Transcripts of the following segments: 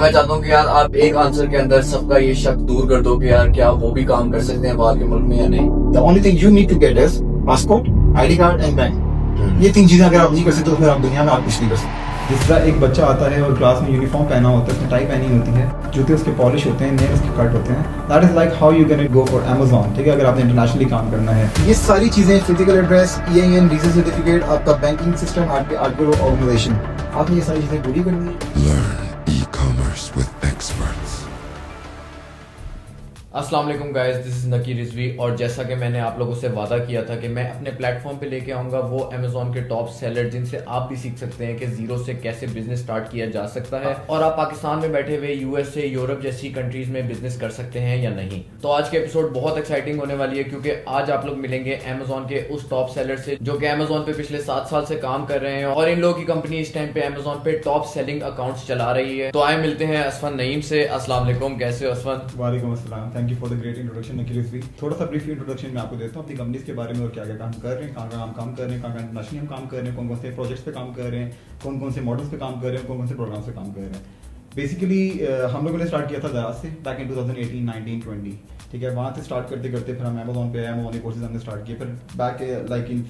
मैं चाहता हूँ कि यार आप एक आंसर के अंदर सबका ये शक दूर कर दो कि यार क्या वो भी काम कर सकते हैं बाहर के मुल्क में या नहीं। The only thing you need to get is passport, ID card and bank। ये 3 चीजें अगर आप नहीं कर सकते तो फिर आप दुनिया में आप कुछ नहीं कर सकते। जिस तरह एक बच्चा आता है और क्लास में यूनिफॉर्म पहना होता है, उसने टाई पहनी होती है, जूते उसके पॉलिश होते हैं, नेल्स के कट होते हैं, that is like how you can go for Amazon। ठीक है, अगर आपने इंटरनेशनली काम करना है, ये सारी चीजें physical address, EIN, visa certificate, आपका बैंकिंग सिस्टम, आपके ऑर्गेनाइजेशन, आपने ये सारी चीजें पूरी करनी है। Learn e-commerce with experts. अस्सलाम वालेकुम गाइस, दिस इज नकी रिजवी। और जैसा कि मैंने आप लोगों से वादा किया था कि मैं अपने प्लेटफॉर्म पे लेके आऊंगा वो अमेजोन के टॉप सेलर जिनसे आप भी सीख सकते हैं कि जीरो से कैसे बिजनेस स्टार्ट किया जा सकता है और आप पाकिस्तान में बैठे हुए USA, यूरोप जैसी कंट्रीज में बिजनेस कर सकते हैं या नहीं। तो आज के एपिसोड बहुत एक्साइटिंग होने वाली है क्योंकि आज आप लोग मिलेंगे अमेजोन के उस टॉप सेलर से जो कि अमेजोन पे पिछले 7 साल से काम कर रहे हैं और इन लोगों की कंपनी इस टाइम पे अमेजोन पे टॉप सेलिंग अकाउंट्स चला रही है। तो आए मिलते हैं असफन नईम से। अस्सलाम वालेकुम, कैसे हो असफन? वालेकुम अस्सलाम, thank you for the great introduction Nikhil Rizvi. थोड़ा सा ब्रीफ इंट्रोडक्शन मैं आपको देता हूँ अपनी कंपनीज के बारे में और क्या क्या काम कर रहे हैं, कहाँ हम काम कर रहे हैं, कहाँ इंटरनेशनली हम काम कर रहे हैं, कौन कौन से प्रोजेक्ट्स पे काम कर रहे हैं, कौन कौन से मॉडल्स पे काम कर रहे हैं, कौन कौन से प्रोग्राम्स पे काम कर रहे हैं। बेसिकली हम लोगों ने स्टार्ट किया था दराज से बैक इन 2018, 19, 20। ठीक है, वहाँ से स्टार्ट करते करते फिर हम Amazon पे Amazon कोर्सेज हमने स्टार्ट किए। फिर back like in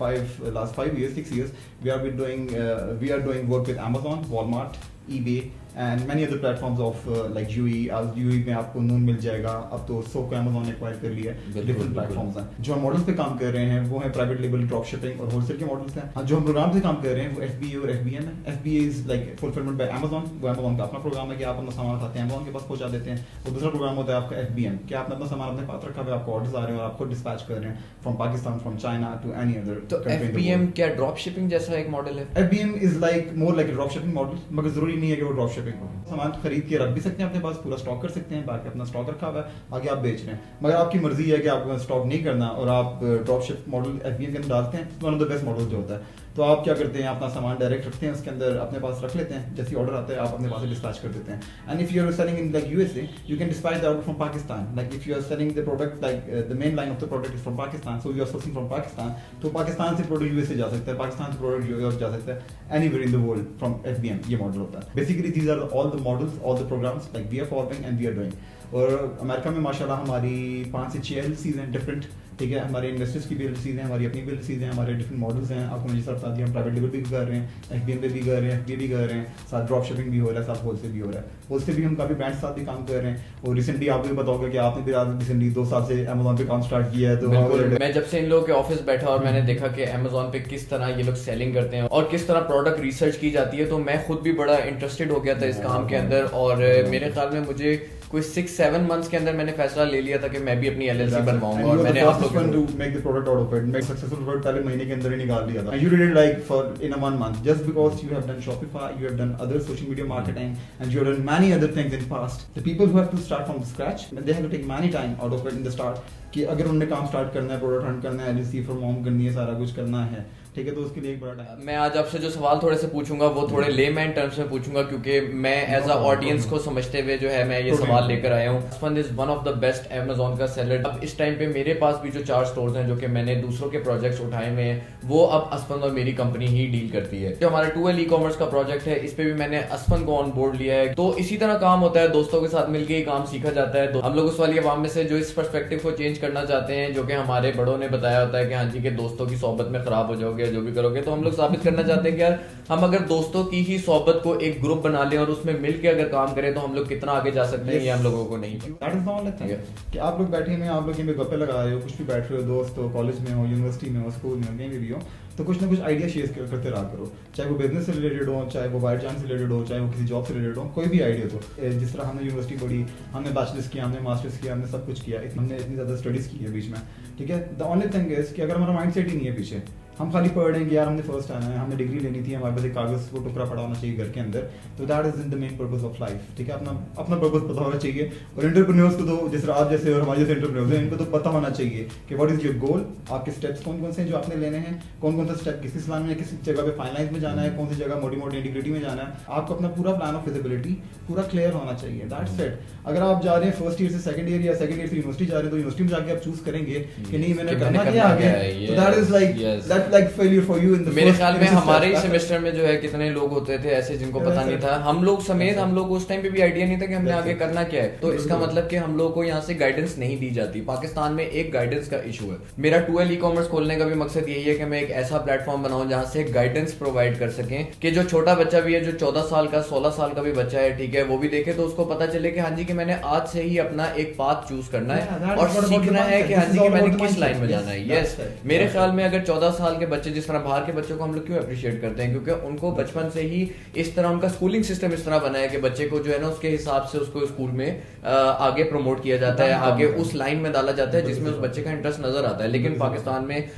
last 5 years, 6 years we are doing work with Amazon, Walmart, eBay and many other platforms of like UE में आपको नून मिल जाएगा। अब तो सो को Amazon ने एक्वायर कर लिया है। डिफरेंट प्लेटफॉर्म्स हैं जो हम मॉडल्स पे काम कर रहे हैं, वो है प्राइवेट लेबल, ड्रॉप शिपिंग और होलसेल के मॉडल्स हैं। जो हम प्रोग्राम से काम कर रहे हैं वो FBA और FBM है। FBA is like fulfilment bye Amazon। वो Amazon का अपना प्रोग्राम है कि आप अपना सामान उठाते हैं, Amazon के पास पहुंचा देते हैं। और दूसरा प्रोग्राम होता है आपका FBM कि आपने अपना सामान अपने पास रखा है, आपको ऑर्डर्स आ रहे हैं और आपको डिस्पैच कर रहे हैं from Pakistan, from China to any other. तो FBM क्या ड्रॉप शिपिंग जैसा एक मॉडल है? FBM is like more like drop shipping model, मगर जरूरी नहीं है कि वो ड्रॉप शिपिंग हो। सामान खरीद के रख भी सकते हैं अपने पास, पूरा स्टॉक कर सकते हैं, बाकी अपना स्टॉक रखा हुआ है, आगे आप बेच रहे हैं। मगर आपकी मर्जी है कि आपको स्टॉक नहीं करना और आप ड्रॉप शिप मॉडल FBM के अंदर डालते हैं। One of the best model जो होता है। तो आप क्या करते हैं, अपना सामान डायरेक्ट रखते हैं उसके अंदर, अपने पास रख लेते हैं, जैसे ऑर्डर आता है आप अपने पास से डिस्पैच कर देते हैं। And if you are selling in like USA, you can dispatch the order from Pakistan. Like if you are selling the product, like the main line of the product is from Pakistan, so you are sourcing from Pakistan. तो पाकिस्तान से product USA जा सकता है, पाकिस्तान से product Europe जा सकता है, anywhere in the world from FBM ये मॉडल होता है। Basically these are all the models, all the programs like we are following and we are doing। और अमेरिका में माशाल्लाह हमारी 5 से 6 LLCs हैं डिफरेंट। ठीक है, हमारे इन्वेस्टर्स की भी LLCs हैं, हमारी अपनी भी LLCs हैं, हमारे डिफरेंट मॉडल्स हैं। आपको मुझे सब बता दिया, हम प्राइवेट लेवल भी कर रहे हैं, FBM पे भी कर रहे हैं, FBA भी कर रहे हैं, साथ ड्रॉप शिपिंग भी हो रहा है, साथ होलसेल भी हो रहा है। होलसेल भी हम काफ़ी ब्रांड्स साथ भी काम कर रहे हैं। और रिसेंटली आपको भी पता होगा कि आपने भी रिसेंटली 2 साल से Amazon पे काम स्टार्ट किया है। तो मैं जब से इन लोगों के ऑफिस बैठा और मैंने देखा कि Amazon पे किस तरह ये लोग सेलिंग करते हैं और किस तरह प्रोडक्ट रिसर्च की जाती है, तो मैं खुद भी बड़ा इंटरेस्टेड हो गया था इस काम के अंदर। और मेरे ख्याल में मुझे कोई 6-7 मंथ्स के अंदर मैंने फैसला ले लिया था कि मैं भी अपनी LLC बनवाऊंगा। और मैंने आप लोगों को make the product out of it, make successful product पहले महीने के अंदर ही निकाल दिया था। And you did it like for in a 1 month just because you have done Shopify, you have done other social media marketing and you have done many other things in past. The people who have to start from scratch, they have to take many time out of it in the start कि अगर उन्होंने काम start करना है, product run करना है, LLC form करनी है, सारा कुछ करना है, ठीक है, तो उसके लिए एक बड़ा टाइम। मैं आज आपसे जो सवाल थोड़े से पूछूंगा वो थोड़े लेमैन टर्म्स में पूछूंगा क्योंकि मैं एज अ ऑडियंस को समझते हुए जो है मैं ये सवाल लेकर आया हूँ। Asfan is one of the best Amazon का सेलर। अब इस टाइम पे मेरे पास भी जो 4 स्टोर्स हैं जो कि मैंने दूसरों के प्रोजेक्ट्स उठाए हुए हैं, वो अब असफन और मेरी कंपनी ही डील करती है। जो हमारा 2L ई-कॉमर्स का प्रोजेक्ट है, इस पे भी मैंने असफन को ऑन बोर्ड लिया है। तो इसी तरह काम होता है, दोस्तों के साथ मिलकर ही काम सीखा जाता है। हम लोग उस वाली अवाम में से जो इस पर्सपेक्टिव को चेंज करना चाहते हैं, जो कि हमारे बड़ों ने बताया होता है कि हाँ जी के दोस्तों की सोहबत में खराब हो जाओगे, जो भी करोगे। तो हम लोग साबित करना चाहते हैं कि यार हम अगर दोस्तों की ही सोहबत को एक ग्रुप बना लें और उसमें मिलकर अगर काम करें तो हम लोग कितना आगे जा सकते हैं, ये हम लोगों को नहीं पता। That is the only thing कि आप लोग बैठे हैं, आप लोग कहीं पे गप्पे लगा रहे हो, कुछ भी बैठ रहे हो, दोस्त हो, कॉलेज में हो, यूनिवर्सिटी में हो, स्कूल में हो, कहीं भी हो, तो कुछ ना कुछ आइडिया शेयर करते रहा करो। चाहे वो बिजनेस से रिलेटेड हो, चाहे वो बाय चांस से रिलेटेड हो, चाहे वो किसी जॉब से रिलेटेड हो, कोई भी आइडिया तो जिस तरह हमने यूनिवर्सिटी पढ़ी, हमने बैचलर्स किया, हमने मास्टर्स किया, हमने सब कुछ किया, हमने इतनी ज़्यादा स्टडीज़ की है बीच में। ठीक है, द ओनली थिंग इज कि अगर हमारा माइंड सेट ही नहीं है पीछे, हम खाली पढ़ रहे हैं कि यार हमने फर्स्ट आना है, हमने डिग्री लेनी थी, हमारे पास एक कागज को टुकड़ा पड़ा होना चाहिए घर के अंदर, तो that is in the main purpose of life. ठीक है, अपना पर्पस पता होना चाहिए। और एंटरप्रेन्योर्स को तो जिस तरह आप जैसे और हमारे जैसे एंटरप्रेन्योर्स हैं, इनको तो पता होना चाहिए कि व्हाट इज योर गोल, आपके स्टेप्स कौन कौन से हैं जो आपने लेने हैं, कौन कौन सा स्टेप किस इस्लाम में, किस जगह पे फाइनलाइज में जाना है, कौन सी जगह मोटी इंटीग्रिटी में जाना है। आपको अपना पूरा प्लान ऑफ फिजिबिलिटी पूरा क्लियर होना चाहिए। That's it. अगर आप जा रहे हैं फर्स्ट ईयर से सेकंड ईयर या सेकंड ईयर से यूनिवर्सिटी जा रहे हैं, तो यूनिवर्सिटी में जाके आप चूज करेंगे कि नहीं मैंने करना क्या आगे, तो that is like that that's like failure for you in the मेरे first ख्याल में semester. हमारे ही सेमेस्टर में जो है कितने लोग होते थे ऐसे जिनको पता नहीं था, हम लोग समेत, हम लोग उस टाइम पे भी आइडिया नहीं था कि हमने आगे करना क्या है। तो इसका मतलब कि हम लोग को यहाँ से गाइडेंस नहीं दी जाती। पाकिस्तान में एक गाइडेंस का इशू है। मेरा 12 ई-कॉमर्स खोलने का भी मकसद यही है कि मैं एक ऐसा प्लेटफॉर्म बनाऊं जहां से गाइडेंस प्रोवाइड कर सकें कि जो छोटा बच्चा भी है, जो 14 साल का 16 साल का भी बच्चा है, ठीक है, वो भी देखे तो उसको पता चले कि हाँ जी कि मैंने आज से ही अपना एक पाथ चूज करना है और सीखना है कि हाँ जी कि मैंने किस लाइन में जाना है। यस, मेरे ख्याल में अगर 14 साल के बच्चे, जिस तरह बाहर के बच्चों को हम लोग क्यों अप्रिशिएट करते हैं, क्योंकि उनको बचपन से ही इस तरह उनका स्कूलिंग सिस्टम इस तरह बना है कि बच्चे को जो है ना उसके हिसाब से उसको स्कूल में आगे प्रमोट किया जाता है, आगे उस लाइन में डाला जाता है जिसमें उस बच्चे का इंटरेस्ट नजर आता है। लेकिन पाकिस्तान में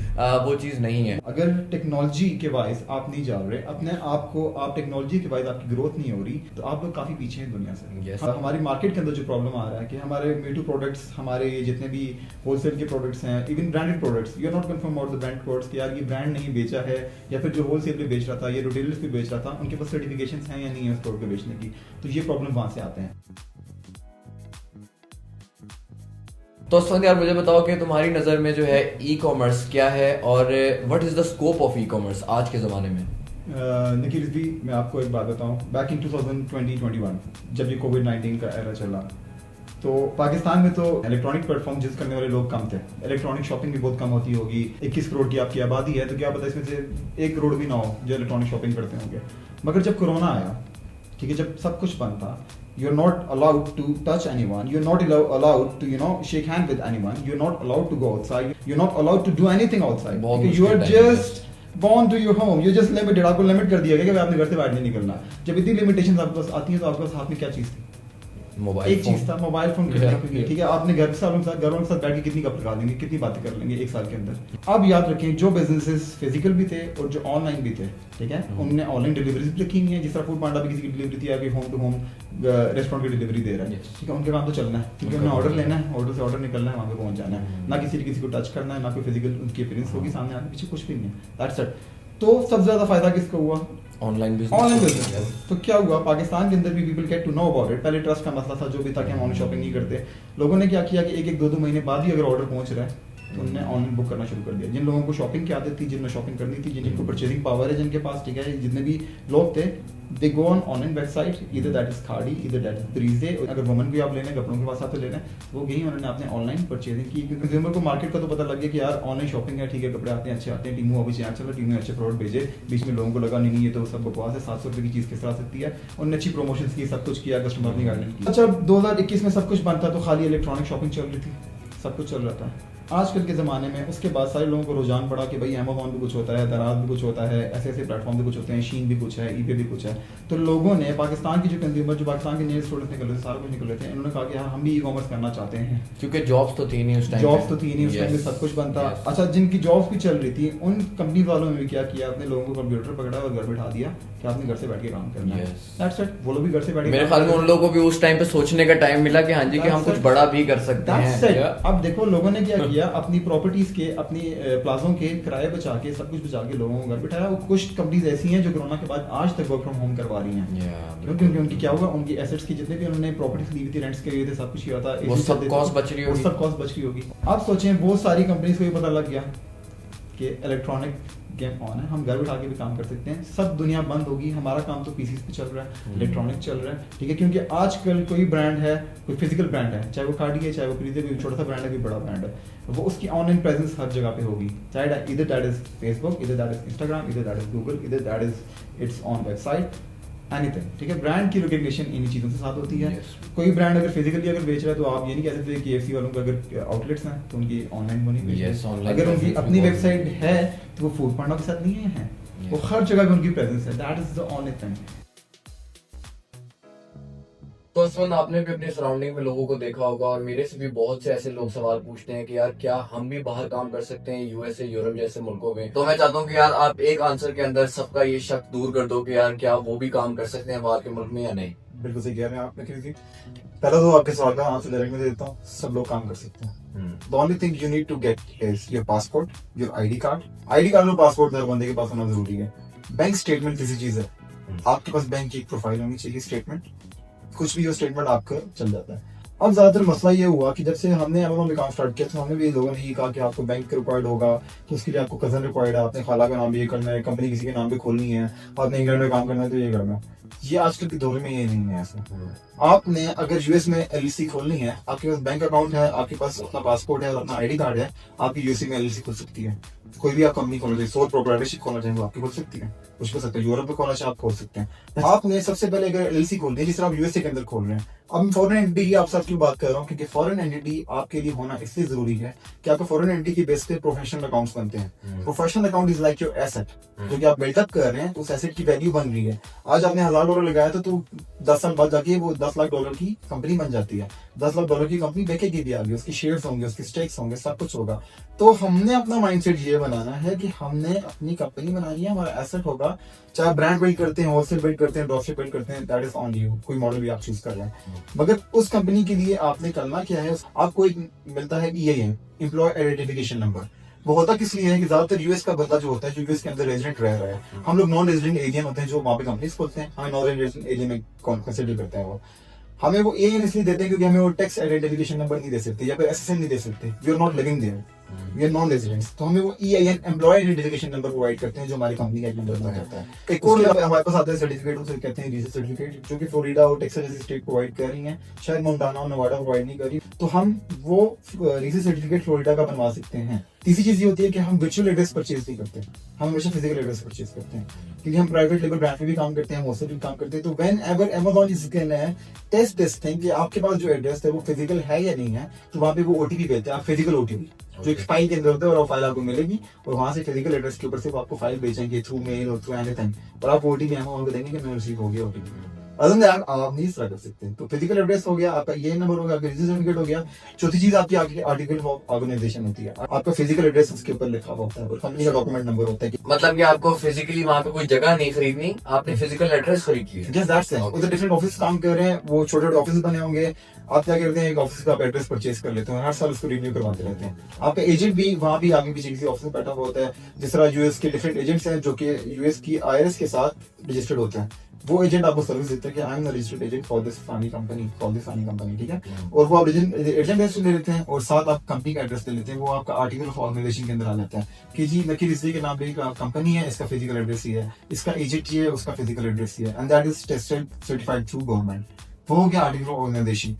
वो चीज नहीं है। अगर टेक्नोलॉजी के वाइज आप नहीं जा रहे, अपने आप को आप टेक्नोलॉजी के वाइज आपकी ग्रोथ नहीं हो रही, तो आप लोग काफी पीछे हैं दुनिया से। Yes. हमारी मार्केट के अंदर जो प्रॉब्लम आ रहा है कि हमारे मीटू प्रोडक्ट्स, हमारे जितने भी होलसेल के प्रोडक्ट्स हैं, even branded products, you are not confirm about the brand codes कि यार ये ब्रांड नहीं बेचा है, या फिर जो होलसेल पे बेच रहा था, ये रिटेलर्स पे बेच रहा था, उनके पास सर्टिफिकेशंस हैं या नहीं है स्टोर पे बेचने की। तो ये प्रॉब्लम वहां से आते हैं। तो अस्फंद यार, मुझे बताओ कि तुम्हारी नजर में जो है ई कॉमर्स क्या है और what is the scope of e commerce आज के जमाने में? निखिल भी मैं आपको एक बात बताऊं, बैक इन 2020-21 जब ये कोविड-19 का एरा चला, तो पाकिस्तान में तो इलेक्ट्रॉनिक प्लेटफॉर्म यूज करने वाले लोग कम थे। इलेक्ट्रॉनिक शॉपिंग भी बहुत कम होती होगी। 21 करोड़ की आपकी आबादी है, तो क्या पता इसमें से 1 करोड़ भी ना हो जो इलेक्ट्रॉनिक शॉपिंग करते होंगे। मगर जब कोरोना आया, ठीक है, जब सब कुछ बंद था, you're not allowed to touch anyone, you're not allowed to, you know, shake hand with anyone, you're not allowed to go outside, you're not allowed to do anything outside, okay? You are just born to your home, you're just limited। आपको limit कर दिया गया कि आपने घर से बाहर नहीं निकलना। जब इतनी लिमिटेशंस आपके पास आती हैं तो आपके पास हाथ में क्या चीज़ थी? मोबाइल एक चीज था, मोबाइल फोन। ठीक है, आपने घर के साथ बैठ के कितनी गप लगा लेंगे, कितनी बातें कर लेंगे एक साल के अंदर। अब याद रखें, जो बिजनेसेस फिजिकल भी थे और जो ऑनलाइन भी थे, ठीक है, उनने ऑनलाइन डिलीवरीज भी रखी हुई है। जिस तरह फूड पांडा भी किसी की डिलीवरी थी, अभी होम टू होम रेस्टोरेंट की डिलीवरी दे रहा है, ठीक है, उनके काम तो चलना है, क्योंकि उन्हें ऑर्डर लेना है, ऑर्डर से ऑर्डर निकलना है, वहां पे पहुंच जाना है, ना किसी को टच करना है, ना कोई फिजिकल उनकी अपीयरेंस होगी सामने आने पीछे, कुछ भी नहीं है। That's it. तो सबसे ज्यादा फायदा किसको हुआ? Online business. तो क्या हुआ, पाकिस्तान के अंदर भी people get to know about it. पहले ट्रस्ट का मसला था जो भी था कि हम ऑनलाइन शॉपिंग नहीं करते। लोगों ने क्या किया कि एक 2 महीने बाद ही अगर ऑर्डर पहुंच रहा है तो उन्होंने ऑनलाइन बुक करना शुरू कर दिया। जिन लोगों को शॉपिंग की आदत थी, जिनने शॉपिंग करनी थी, जिनको परचेजिंग पावर है जिनके पास, ठीक है, जितने भी लोग थे, दे गो ऑन ऑनलाइन वेबसाइट, इधर दैट इज खाड़ी, इधर दैट इज ब्रीजे। अगर वुमन को आप लेने, कपड़ों के पास आप ले लें, वो गई, उन्होंने अपने ऑनलाइन परचेजिंग की। क्योंकि कंज्यूमर को मार्केट का तो पता लग गया कि यार ऑनलाइन शॉपिंग है, ठीक है, कपड़े आते हैं, अच्छे आते हैं, टीमू अभी चैन चल रहा, टीमू अच्छे प्रोडक्ट भेजे। बीच में लोगों को लगा नहीं ये तो सब बकवास है, 700 रुपये की चीज़ किस तरह आ सकती है। उन्होंने अच्छी प्रमोशन की, सब कुछ किया, कस्टमर अपनी गाइडलाइन की। अच्छा, 2021 में सब कुछ बंद था, तो खाली इलेक्ट्रॉनिक शॉपिंग चल रही थी, सब कुछ चल रहा था। आजकल के ज़माने में उसके बाद सारे लोगों को रुझान पड़ा कि भाई अमेज़ॉन भी कुछ होता है, दराज भी कुछ होता है, ऐसे ऐसे प्लेटफॉर्म भी कुछ होते हैं, शीन भी कुछ है, ईबे भी कुछ है। तो लोगों ने, पाकिस्तान की जो कंज्यूमर, जो पाकिस्तान के नए स्टूडेंट्स निकल रहे थे, सारा कुछ निकल रहे थे, इन्होंने कहा कि हाँ हम भी ई कॉमर्स करना चाहते हैं, क्योंकि जॉब्स तो थी नहीं उस टाइम, जॉब्स तो थी नहीं उस टाइम में, सब कुछ बंद था। अच्छा, जिनकी जॉब्स भी चल रही थी, उन कंपनी वालों ने भी क्या किया, अपने लोगों को कंप्यूटर पकड़ा और घर बैठा दिया कि आपने घर से बैठ के काम करना है। That's it. वो लोग भी घर से बैठ के, मेरे ख्याल में उन लोगों को भी उस टाइम पे सोचने का टाइम मिला कि हाँ जी कि हम कुछ बड़ा भी कर सकते हैं। अब देखो लोगों ने क्या किया, अपनी प्रॉपर्टीज के, अपनी प्लाजों के किराए बचा के, सब कुछ बचा के लोगों को घर बिठाया। कुछ कंपनीज ऐसी हैं जो कोरोना के बाद आज तक वर्क फ्रॉम होम करवा रही हैं, क्योंकि उनकी क्या हुआ, उनकी एसेट्स की जितने भी उन्होंने प्रॉपर्टीज ली थी, रेंट्स के लिए थे, सब कुछ किया था, वो सब कॉस्ट बच रही होगी, वो सब कॉस्ट बच रही होगी। अब सोचें, वो सारी कंपनीज को ये पता लग गया कि इलेक्ट्रॉनिक गेम ऑन है, हम घर बैठा के भी काम कर सकते हैं, सब दुनिया बंद होगी, हमारा काम तो पीसीस पे चल रहा है, इलेक्ट्रॉनिक चल रहा है, ठीक है। क्योंकि आजकल कोई ब्रांड है, कोई फिजिकल ब्रांड है, चाहे वो खाड़ी है, चाहे वो प्रीते, कोई छोटा सा ब्रांड है, कोई बड़ा ब्रांड है, वो उसकी ऑनलाइन प्रेजेंस हर जगह पे होगी, चाहे इधर दैट इज फेसबुक, इधर दैट इज इंस्टाग्राम, इधर दैट इज गूगल, इधर that is it's on website, anything, ठीक है। ब्रांड की रिकग्निशन इन्हीं चीज़ों से साथ होती है। कोई ब्रांड अगर फिजिकली अगर बेच रहा है तो आप ये नहीं कह सकते कि KFC वालों का अगर आउटलेट्स हैं तो उनकी ऑनलाइन बनी हुई है, अगर उनकी अपनी वेबसाइट है तो वो फूड पांडा के साथ नहीं है, वो हर जगह पे उनकी प्रेजेंस है। That is the only thing. तो असमन, आपने भी अपने सराउंडिंग में लोगों को देखा होगा और मेरे से भी बहुत से ऐसे लोग सवाल पूछते हैं कि यार क्या हम भी बाहर काम कर सकते हैं USA, यूरोप जैसे मुल्कों में। तो मैं चाहता हूँ कि यार आप एक आंसर के अंदर सबका ये शक दूर कर दो कि यार क्या वो भी काम कर सकते हैं बाहर के मुल्क में या नहीं। बिल्कुल सही कह रहे हैं आप। पहला तो आपके सवाल का आंसर डायरेक्ट में दे देता हूँ, सब लोग काम कर सकते हैं। The only thing you need to get is your passport, your ID card। ID card और पासपोर्ट हर बंदे के पास होना जरूरी है। बैंक स्टेटमेंट किसी चीज है, आपके पास बैंक की एक प्रोफाइल होनी चाहिए, स्टेटमेंट, कुछ भी हो स्टेटमेंट आपका चल जाता है। अब ज्यादातर मसला ये हुआ कि जब से हमने अमेज़न में काम स्टार्ट किया तो हमने भी लोगों ने ये कहा कि आपको बैंक रिक्वायर्ड होगा, तो उसके लिए आपको कजन रिक्वायर्ड है, आपने खाला का नाम भी ये करना है, कंपनी किसी के नाम पे खोलनी है, आपने इंग्लैंड में काम करना है तो ये करना है। ये आजकल के दौर में ये नहीं है ऐसा। आपने अगर यूएस में एलएलसी खोलनी है, आपके पास बैंक अकाउंट है, आपके पास अपना पासपोर्ट है और अपना आईडी कार्ड है, आपकी यूएसए में एलएलसी खुल सकती है। कोई भी आप कंपनी खोलना चाहिए, सोल प्रोप्राइटरशिप खोलना चाहिए वो आपकी खुल सकती है, कुछ कर सकते हैं। यूरोप में खोलना चाहिए आप खोल सकते हैं। आपने सबसे पहले अगर एलएलसी खोलनी है, जिस तरह आप यूएसए के अंदर खोल रहे हैं, अब फॉरेन एंटिटी की आपसे क्यों बात कर रहा हूँ, क्योंकि फॉरेन एंटिटी आपके लिए होना इसलिए जरूरी है कि आपका फॉरेन एंटिटी की बेस पे प्रोफेशनल अकाउंट्स बनते हैं। Professional account is like your asset, जो कि आप बिल्डअप कर रहे हैं तो उस एसेट की वैल्यू बन रही है। आज आपने $1000 लगाया था तो 10 साल बाद जाके वो $10 लाख की कंपनी बन जाती है। $10 लाख की कंपनी बेचेगी भी आगे, उसकी शेयर्स होंगे, उसके स्टेक्स होंगे, सब कुछ होगा। तो हमने अपना माइंडसेट ये बनाना है कि हमने अपनी कंपनी बनानी है, हमारा एसेट होगा। चाहे ब्रांड बिल्ड करते हैं, होलसेल बिल्ड करते हैं, ड्रॉपशिप बिल्ड करते हैं, दैट इज ऑन यू, कोई मॉडल भी आप चूज कर रहे हैं। मगर उस कंपनी के लिए आपने करना क्या है, आपको एक मिलता है EIN, एम्प्लॉय आइडेंटिफिकेशन नंबर। वो होता किस लिए है कि ज्यादातर यूएस का बंदा जो होता है, जो यूएस के अंदर रेजिडेंट रह रहा है, हम लोग नॉन रेजिडेंट एलियन होते हैं जो वहाँ पे कंपनीज खोलते हैं, हमें नॉन रेजिडेंट एलियन में कंसिडर करते हैं। वो हमें वो एलियन इसलिए देते हैं क्योंकि हमें वो टैक्स आइडेंटिफिकेशन नंबर नहीं दे सकते या फिर SSN नहीं दे सकते, we are not living there, we are non residents. तो हमें वो EIN, employ identification number provide करते हैं, जो हमारी कंपनी का एक नंबर बना जाता है। एक और हमारे पास आता है सर्टिफिकेट, उसे कहते हैं रीसेट सर्टिफिकेट, जो कि फ्लोरिडा और टेक्सास जैसी स्टेट प्रोवाइड कर रही हैं, शायद मोंटाना और नेवाडा प्रोवाइड नहीं कर रही। तो हम वो रीसेट सर्टिफिकेट फ्लोरिडा का बनवा सकते हैं। तीसरी चीज ये होती है कि हम वर्चुअल एड्रेस परचेज नहीं करते, हम हमेशा फिजिकल एड्रेस परचेज करते हैं, क्योंकि हम प्राइवेट लेबर ब्रांड में भी काम करते हैं, होलसेल भी काम करते हैं। तो व्हेन एवर Amazon इज कहना है टेस्ट दिस थिंग कि आपके पास जो एड्रेस है वो फिजिकल है या नहीं है, तो वहाँ पे वो OTP भेजते हैं, आप फिजिकल OTP जो एक फाइल के अंदर होता है, और वो फाइल आपको मिलेगी और वहाँ से फिजिकल एड्रेस के ऊपर से वो आपको फाइल भेजेंगे थ्रू मेल और थ्रू एनीथिंग, और आप OTP Amazon को देंगे कि मैं रिसीव हो गया OTP। अदर देन आप नहीं इस तरह कर सकते। तो फिजिकल एड्रेस हो गया, आपका ये नंबर हो गया, आपका रजिस्टर सर्टिफिकेट हो गया। चौथी चीज आपकी आर्टिकल ऑफ ऑर्गेनाइजेशन होती है, आपका फिजिकल एड्रेस उसके ऊपर लिखा हुआ होता है और कंपनी का डॉक्यूमेंट नंबर होता है। मतलब कि आपको फिजिकली वहाँ पे कोई जगह नहीं खरीदनी, आपने फिजिकल एड्रेस खरीदी है। Yes, that's it. उधर डिफरेंट ऑफिस काम कर रहे हैं, वो छोटे छोटे ऑफिस बने होंगे, आप क्या करते हैं एक ऑफिस का आप एड्रेस परचेज कर लेते हैं, हर साल उसको रिन्यू करवाते रहते हैं। आपका एजेंट भी वहाँ भी आगे पीछे किसी ऑफिस में बैठा हुआ होता है, जिस तरह यूएस के डिफरेंट एजेंट्स हैं जो कि यूएस की IRS के साथ रजिस्टर्ड होते हैं, वो एजेंट आपको सर्विस देता है कि I am the registered agent for this Fani company, ठीक है। और वो आप एजेंट एड्रेस ले लेते हैं और साथ आप कंपनी का एड्रेस ले लेते हैं, वो आपका आर्टिकल ऑफ ऑर्गेनाइजेशन के अंदर आ जाता है कि जी नकीर रिजवी के नाम पे कंपनी है, इसका फिजिकल एड्रेस ये है, इसका एजेंट ये है, उसका फिजिकल एड्रेस ये है, and that is tested certified through government. वो हो गया आर्टिकल ऑफ ऑर्गेनाइजेशन।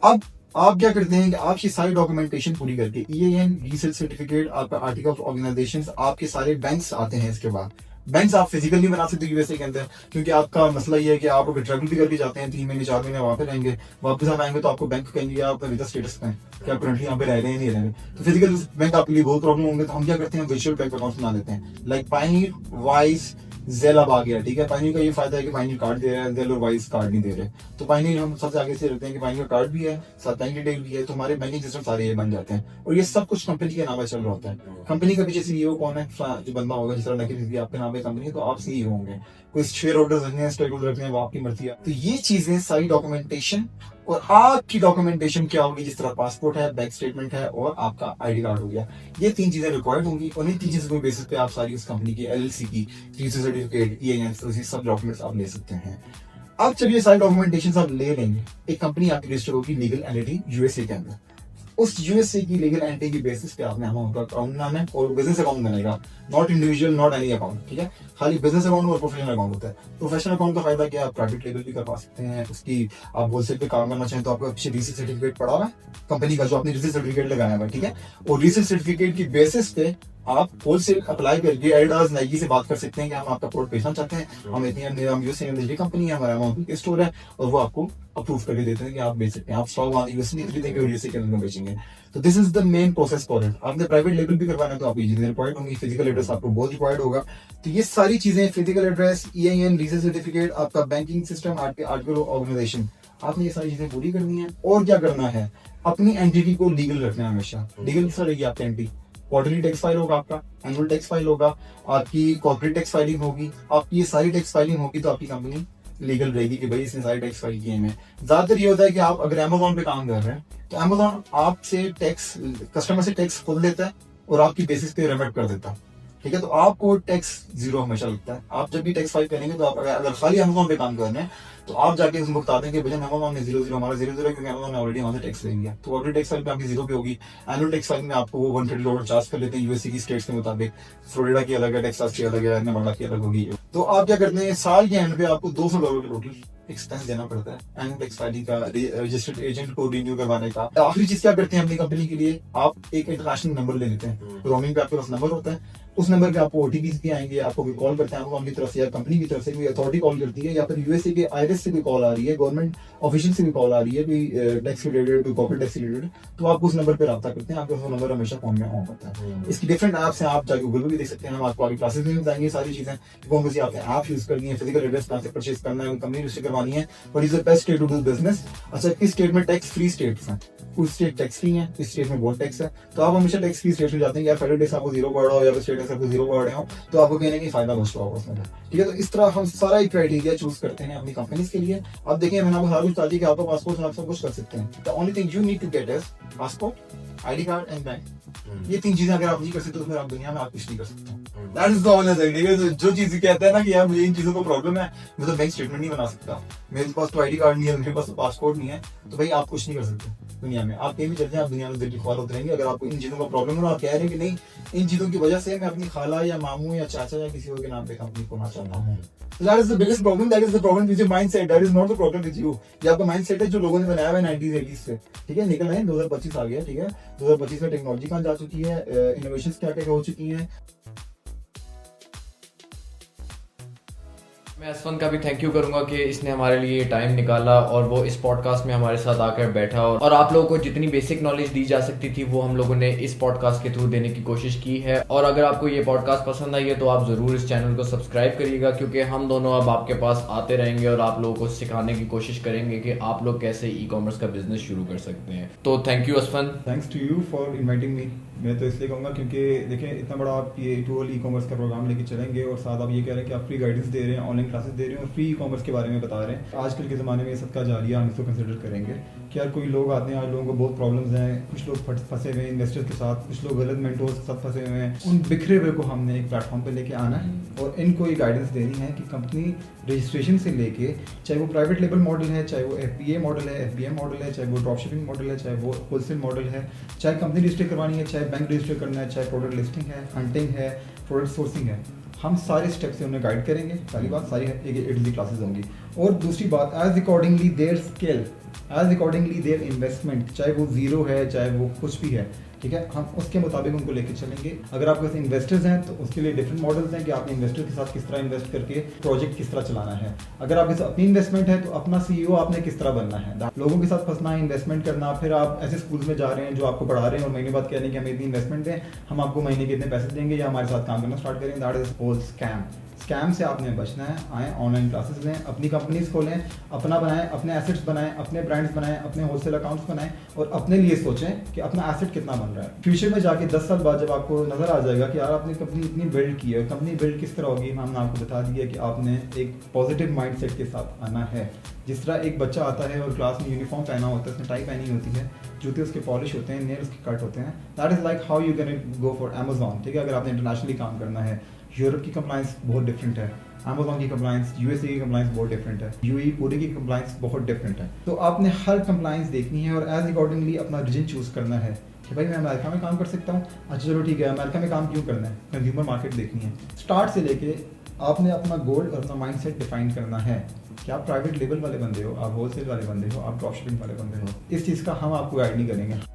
अब आप क्या करते हैं कि आप ये सारी डॉक्यूमेंटेशन पूरी करके EIN, रीसेल सर्टिफिकेट, आपका आर्टिकल ऑफ ऑर्गेनाइजेशन, आपके सारे बैंक्स आते हैं। इसके बाद बैंक्स आप फिजिकल नहीं बना सकते यूएसए के अंदर, क्योंकि आपका मसला ये है कि आप अगर ट्रैवल भी करके जाते हैं 3 महीने 4 महीने वहाँ पे रहेंगे, वापस आप आएंगे तो आपको बैंक कहेंगे आप वीजा स्टेटस पे हैं कि आप करंटली यहाँ पे रह रहे हैं नहीं रह रहे, तो फिजिकल बैंक आपके लिए बहुत प्रॉब्लम होंगे। तो हम क्या करते हैं वर्चुअल बैंक अकाउंट बना लेते हैं, लाइक पायनियर, वाइज, जेल अब आ गया, ठीक है। पायनियर का ये फायदा है कि पायनियर कार्ड दे रहा है, जेल और वाइज कार्ड नहीं दे रहे। तो पायनियर हम सबसे आगे से रखते हैं कि पायनियर कार्ड भी है, साथ बैंक डिटेल भी है, तो हमारे बैंकिंग सिस्टम सारे ये बन जाते हैं। और ये सब कुछ कंपनी के नाम पे चल रहा होता है। कंपनी का पीछे CEO कौन है, जो बंदा होगा, जिस तरह नकीर आपके नाम पे कंपनी है तो आप CEO होंगे, कोई शेयर होल्डर्स रखने हैं, स्टेक होल्डर रखने हैं, वो आपकी मर्जी है। तो ये चीजें सारी डॉक्यूमेंटेशन, और आपकी डॉक्यूमेंटेशन क्या होगी, जिस तरह पासपोर्ट है, बैंक स्टेटमेंट है और आपका ID कार्ड हो गया, ये 3 चीजें रिक्वायर्ड होंगी। और इन 3 चीजों के बेसिस पे आप सारी उस कंपनी की LLC की रीसेल सर्टिफिकेट, EIN, सब डॉक्यूमेंट्स आप ले सकते हैं। अब जब ये सारी डॉक्यूमेंटेशन आप ले लेंगे, एक कंपनी आपकी रजिस्टर होगी लीगल एंटिटी यूएसए के अंदर। उस यूएसए की लीगल एंटिटी की बेसिस पे आपने हमें उनका अकाउंट बनाना है और बिजनेस अकाउंट बनेगा, not individual, not any account, ठीक है। खाली बिजनेस अकाउंट और प्रोफेशनल अकाउंट होता है। प्रोफेशनल अकाउंट का फायदा क्या है, आप प्राइवेट लेबल भी करवा सकते हैं, उसकी आप होलसेल पे काम करना चाहें तो आपका पीछे रीसेल सर्टिफिकेट पड़ा हुआ है कंपनी का, जो आपने रीसेल सर्टिफिकेट लगाया हुआ है, ठीक है। और रीसेल सर्टिफिकेट की बेसिस पे आप होलसेल अप्लाई करके एडिडास, नाइकी से बात कर सकते हैं कि हम आपका प्रोडक्ट बेचना चाहते हैं, हम इतनी हम यूएसए में कंपनी है, हमारा अमाउंट के स्टोर है, और वो आपको अप्रूव करके देते हैं कि आप बेच सकते हैं। आप स्टॉक यूएसए नहीं खरीदेंगे और यूएसए के अंदर बेचेंगे। तो this is the main process for it. आपने प्राइवेट लेबल भी करवाना है तो आपको ये चीजें रिक्वायर्ड होंगी, फिजिकल एड्रेस आपको बहुत रिक्वायर्ड होगा। तो ये सारी चीजें, physical address, EIN, resale certificate, आपका banking system, article of organization, आपने ये सारी चीजें पूरी करनी है। और क्या करना है, अपनी एंटिटी को लीगल रखना है हमेशा। लीगल किस रहेगी आपकी एंटिटी, क्वार्टरली टैक्स फाइल होगा, आपका एनुअल टैक्स फाइल होगा, आपकी कॉर्पोरेट टैक्स फाइलिंग होगी, आपकी ये सारी टैक्स फाइलिंग होगी, तो आपकी कंपनी लीगल रहेगी कि भाई इसने सारी टैक्स फाइल किए हैं। ज्यादातर ये होता है कि आप अगर Amazon पे काम कर रहे हैं तो Amazon आपसे टैक्स, कस्टमर से टैक्स खुद लेता है और आपकी बेसिस पे रिमिट कर देता है। ठीक है, तो आपको टैक्स 0 हमेशा लगता है। आप जब भी टैक्स फाइल करेंगे तो आप अगर खाली अमेजोन पे काम कर रहे हैं तो आप जाके उसको बता दें कि भैया अमेजोन ने 0 हमारा 0 है, क्योंकि अमेजोन ने ऑलरेडी वहां से टैक्स ले लिया, तो ऑलरेडी टैक्स फाइल पे आपकी 0 पे होगी। एनुअल टैक्स फाइल में आपको वो $130 चार्ज कर लेते हैं यूएसए की स्टेट्स के मुताबिक। फ्लोरिडा की अलग है, टेक्सास की अलग है, नेवाडा की अलग होगी। तो आप क्या करते हैं, साल के एंड पे आपको $200 का टोटल एक्सपेंस देना पड़ता है एनुअल टैक्स फाइलिंग का, रजिस्टर्ड एजेंट को रिन्यू करवाने का। आखिरी चीज क्या करते हैं अपनी कंपनी के लिए, आप एक इंटरनेशनल नंबर ले लेते हैं। रोमिंग पे आपके पास नंबर होता है, उस नंबर पे आपको ओटीपी भी आएंगे, आपको कोई कॉल करते हैं आपको अपनी तरफ से या कंपनी की तरफ से कोई अथॉरिटी कॉल करती है, या फिर यूएसए के आईआरएस से कोई कॉल आ रही है, गवर्नमेंट ऑफिशियल से भी कॉल आ रही है, कोई टैक्स रिलेटेड, कोई कॉर्पोरेट टैक्स रिलेटेड, तो आप उस नंबर पे रब्ता करते हैं। आपका वो नंबर हमेशा फोन में ऑन होता है। इसकी डिफरेंट ऐप्स हैं, आप जाके गूगल पे भी देख सकते हैं, हम आपको आगे क्लासेस में बताएंगे सारी चीजें कौन सी आपने ऐप यूज करनी है, फिजिकल एड्रेस कहाँ से परचेज करना है, कंपनी रजिस्टर करवानी है, what is the best state to do business. अच्छा, किस स्टेट में टैक्स फ्री स्टेट्स हैं, कुछ स्टेट टैक्स फ्री है, इस स्टेट में बहुत टैक्स है, तो आप हमेशा टैक्स फ्री स्टेट में जाते हैं। या फेडरल टैक्स आपको 0 पड़ रहा हो या फिर स्टेट टैक्स आपको 0 पड़ रहे हो, तो आपको कहने की फायदा बच रहा होगा उसमें। ठीक है, तो इस तरह हम सारा एक क्राइटेरिया चूज करते हैं अपनी कंपनीज के लिए। अब देखिए, मैंने आपको सारा कुछ बता दिया कि आपका पासपोर्ट आप सब कुछ कर सकते हैं। The only thing you need to get is passport, ID card and bank. ये 3 चीजें अगर आप नहीं कर सकते तो फिर आप दुनिया में आप कुछ नहीं कर सकते। That is the only thing. ठीक है, तो जो चीज कहता है ना कि यार मुझे इन चीजों को प्रॉब्लम है, मैं तो बैंक स्टेटमेंट नहीं बना सकता, मेरे पास तो आईडी कार्ड नहीं है, मेरे पास तो पासपोर्ट नहीं है, तो भाई आप कुछ नहीं कर सकते दुनिया में। आप कहीं भी चल जाए, आप दुनिया में दिल ख्वार होते रहेंगे। अगर आपको इन चीजों का प्रॉब्लम हो, आप कह रहे हैं कि नहीं इन चीजों की वजह से मैं अपनी खाला या मामू या चाचा या किसी और के नाम पे कंपनी खोलना चाहता हूँ, that is the biggest problem. That is the problem with your mindset. That is not the problem with you. ये आपका mindset है जो लोगों ने बनाया हुआ है 90s 80s से। ठीक है, निकल रहे हैं 2025 आ गया। ठीक है, 2025 में टेक्नोलॉजी कहाँ जा चुकी है, इनोवेशंस क्या क्या हो चुकी हैं। मैं असफन का भी थैंक यू करूंगा कि इसने हमारे लिए टाइम निकाला और वो इस पॉडकास्ट में हमारे साथ आकर बैठा और आप लोगों को जितनी बेसिक नॉलेज दी जा सकती थी वो हम लोगों ने इस पॉडकास्ट के थ्रू देने की कोशिश की है। और अगर आपको ये पॉडकास्ट पसंद आई है तो आप जरूर इस चैनल को सब्सक्राइब करिएगा, क्योंकि हम दोनों अब आपके पास आते रहेंगे और आप लोगों को सिखाने की कोशिश करेंगे कि आप लोग कैसे ई कॉमर्स का बिजनेस शुरू कर सकते हैं। तो thank you Asfan. Thanks to you for inviting me. मैं तो इसलिए कहूँगा क्योंकि देखें इतना बड़ा आप ये टूल ई कॉमर्स का प्रोग्राम लेके चलेंगे और साथ आप ये कह रहे हैं कि आप फ्री गाइडेंस दे रहे हैं, ऑनलाइन क्लासेस दे रहे हैं और फ्री ई कॉमर्स के बारे में बता रहे हैं। आजकल के ज़माने में ये सबका जारिया हम इसको कंसिडर करेंगे कि यार कोई लोग आते हैं, आज लोगों को बहुत प्रॉब्लम्स हैं, कुछ लोग फंसे हुए हैं इन्वेस्टर्स के साथ, कुछ लोग गलत मेंटोर्स के साथ फंसे हुए हैं। उन बिखरे हुए को हमने एक प्लेटफॉर्म पे लेके आना है और इनको ये गाइडेंस देनी है कि कंपनी रजिस्ट्रेशन से लेके, चाहे वो प्राइवेट लेबल मॉडल है, चाहे वो FBA मॉडल है, FBM मॉडल है, चाहे वो ड्रॉप शिपिंग मॉडल है, चाहे वो होलसेल मॉडल है, चाहे कंपनी रजिस्टर करवानी है, चाहे बैंक रजिस्टर करना है, चाहे प्रोडक्ट लिस्टिंग है, हंटिंग है, प्रोडक्ट सोर्सिंग है, हम सारे स्टेप्स से उन्हें गाइड करेंगे। पहली बात, सारी एक क्लासेस होंगी। और दूसरी बात, as accordingly their skill, as accordingly their investment, चाहे वो 0 है चाहे वो कुछ भी है, ठीक है, हम उसके मुताबिक उनको लेके चलेंगे। अगर आपके पास इन्वेस्टर्स हैं तो उसके लिए डिफरेंट मॉडल्स हैं कि आपने इन्वेस्टर के साथ किस तरह इन्वेस्ट करके प्रोजेक्ट किस तरह चलाना है। अगर आपके साथ अपनी इन्वेस्टमेंट है तो अपना CEO आपने किस तरह बनना है, लोगों के साथ फंसना है, इन्वेस्टमेंट करना। फिर आप ऐसे स्कूल्स में जा रहे हैं जो आपको पढ़ा रहे हैं और महीने बाद कह रहे हैं कि हमें इतनी इन्वेस्टमेंट दें, हम आपको महीने के इतने पैसे देंगे या हमारे साथ काम करना स्टार्ट करें। दैट इज होल स्कैम से आपने बचना है। आए ऑनलाइन क्लासेस लें, अपनी कंपनीज खोलें, अपना बनाएं, अपने एसेट्स बनाएं, अपने ब्रांड्स बनाएं, अपने होलसेल अकाउंट्स बनाएं और अपने लिए सोचें कि अपना एसेट कितना बन रहा है। फ्यूचर में जाके 10 साल बाद जब आपको नजर आ जाएगा कि यार आपने कंपनी इतनी बिल्ड की है, कंपनी बिल्ड किस तरह होगी, हमने आपको बता दिया कि आपने एक पॉजिटिव माइंडसेट के साथ आना है। जिस तरह एक बच्चा आता है और क्लास में यूनिफॉर्म पहना होता है, उसने टाई पहनी होती है, जूते उसके पॉलिश होते हैं, नेल उसके कट होते हैं, that is like how you can go for Amazon. ठीक है, अगर आपने इंटरनेशनली काम करना है, यूरोप की कंप्लाइंस बहुत डिफरेंट है, अमेजॉन की कंप्लाइंस, USA की कंप्लाइंस बहुत डिफरेंट है, UAE पूरे की कंप्लाइंस बहुत डिफरेंट है। तो आपने हर कंप्लाइंस देखनी है और एज अकॉर्डिंगली अपना रीजन चूज करना है कि भाई मैं अमेरिका में काम कर सकता हूँ, अच्छा चलो ठीक है, अमेरिका में काम क्यों करना है, कंज्यूमर मार्केट देखनी है। स्टार्ट से लेके आपने अपना गोल और अपना माइंडसेट डिफाइन करना है कि आप प्राइवेट लेवल वाले बंदे हो, आप होलसेल वाले बंदे हो, आप ड्रॉप शिपिंग वाले बंदे हो। इस चीज़ का हम आपको गाइड नहीं करेंगे।